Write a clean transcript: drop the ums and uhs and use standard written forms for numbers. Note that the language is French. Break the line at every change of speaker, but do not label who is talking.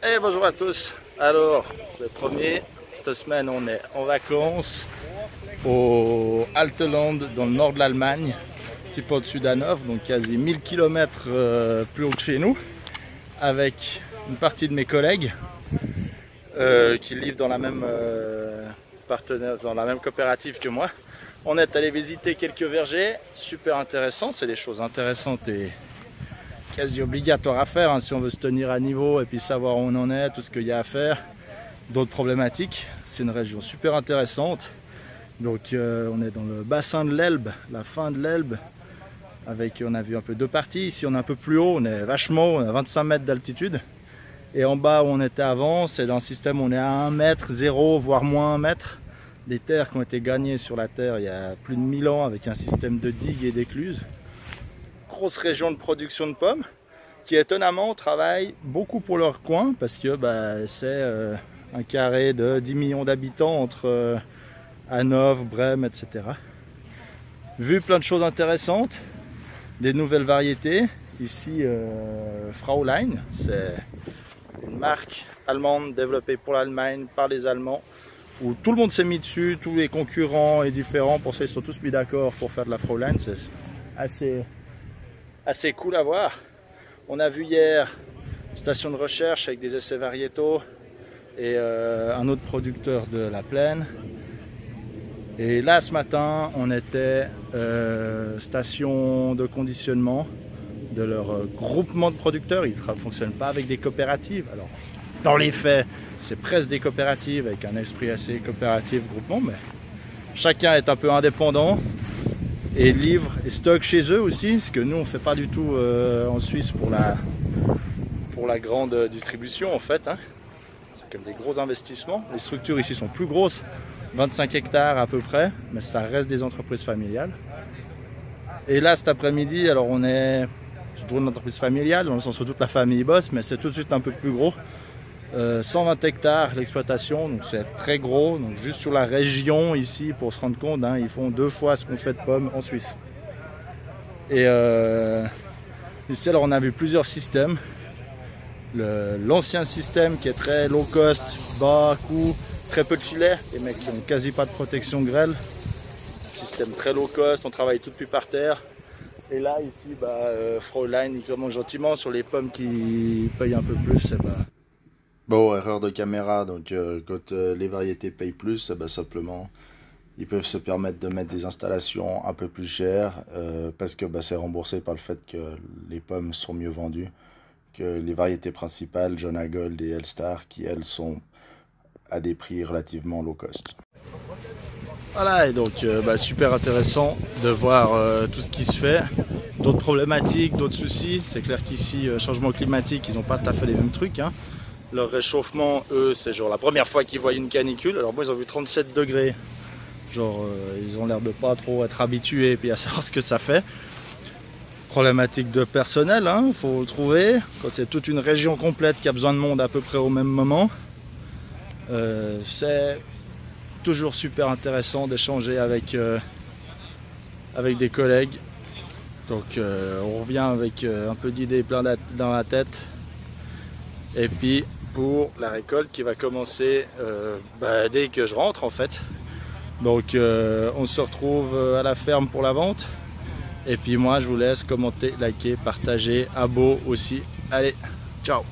Et bonjour à tous. Alors, le premier, cette semaine on est en vacances au Alteland dans le nord de l'Allemagne, un petit peu au-dessus d'Hanovre, donc quasi 1000 km plus haut que chez nous, avec une partie de mes collègues qui livrent dans la même dans la même coopérative que moi. On est allé visiter quelques vergers, super intéressant, c'est des choses intéressantes et quasi obligatoire à faire si on veut se tenir à niveau et puis savoir où on en est, tout ce qu'il y a à faire, d'autres problématiques. C'est une région super intéressante. Donc on est dans le bassin de l'Elbe, la fin de l'Elbe, avec, on a vu un peu deux parties. Ici on est un peu plus haut, on est vachement haut, on a 25 mètres d'altitude. Et en bas où on était avant, c'est dans un système où on est à 1 mètre, 0, voire moins 1 mètre. Des terres qui ont été gagnées sur la terre il y a plus de 1000 ans avec un système de digues et d'écluses. Grosse région de production de pommes qui étonnamment travaillent beaucoup pour leur coin parce que c'est un carré de 10 millions d'habitants entre Hanovre, Brême, etc. Vu plein de choses intéressantes, des nouvelles variétés. Ici, Fraulein, c'est une marque allemande développée pour l'Allemagne par les Allemands où tout le monde s'est mis dessus, tous les concurrents et différents, pour ça ils sont tous mis d'accord pour faire de la Fraulein. C'est assez cool à voir. On a vu hier une station de recherche avec des essais variétaux et un autre producteur de la plaine. Et là ce matin on était station de conditionnement de leur groupement de producteurs. Ils ne fonctionnent pas avec des coopératives. Alors dans les faits c'est presque des coopératives avec un esprit assez coopératif groupement, mais chacun est un peu indépendant et livre et stocke chez eux aussi, ce que nous on fait pas du tout en Suisse pour la grande distribution en fait. C'est comme des gros investissements. Les structures ici sont plus grosses, 25 hectares à peu près, mais ça reste des entreprises familiales. Et là cet après-midi, alors on est toujours une entreprise familiale dans le sens où toute la famille bosse, mais c'est tout de suite un peu plus gros. 120 hectares l'exploitation, donc c'est très gros. Donc juste sur la région ici, pour se rendre compte, ils font 2 fois ce qu'on fait de pommes en Suisse. Et ici alors on a vu plusieurs systèmes. L'ancien système qui est très low cost, bas coût, très peu de filets, les mecs qui n'ont quasi pas de protection grêle. Système très low cost, on travaille tout depuis par terre. Et là ici, Fraulein il commence gentiment sur les pommes qui payent un peu plus.
Bon, erreur de caméra, donc quand les variétés payent plus, simplement ils peuvent se permettre de mettre des installations un peu plus chères parce que c'est remboursé par le fait que les pommes sont mieux vendues que les variétés principales, Jona Gold et Elstar, qui elles sont à des prix relativement low cost.
Voilà, et donc super intéressant de voir tout ce qui se fait, d'autres problématiques, d'autres soucis. C'est clair qu'ici, changement climatique, ils n'ont pas tout à fait les mêmes trucs. Leur réchauffement, eux, c'est genre la première fois qu'ils voient une canicule. Alors moi, ils ont vu 37 degrés. Genre, ils ont l'air de pas trop être habitués et puis à savoir ce que ça fait. Problématique de personnel, faut le trouver. Quand c'est toute une région complète qui a besoin de monde à peu près au même moment, c'est toujours super intéressant d'échanger avec des collègues. Donc, on revient avec un peu d'idées plein dans la tête. Et puis pour la récolte qui va commencer dès que je rentre en fait. Donc on se retrouve à la ferme pour la vente. Et puis moi je vous laisse commenter, liker, partager, abo aussi. Allez, ciao!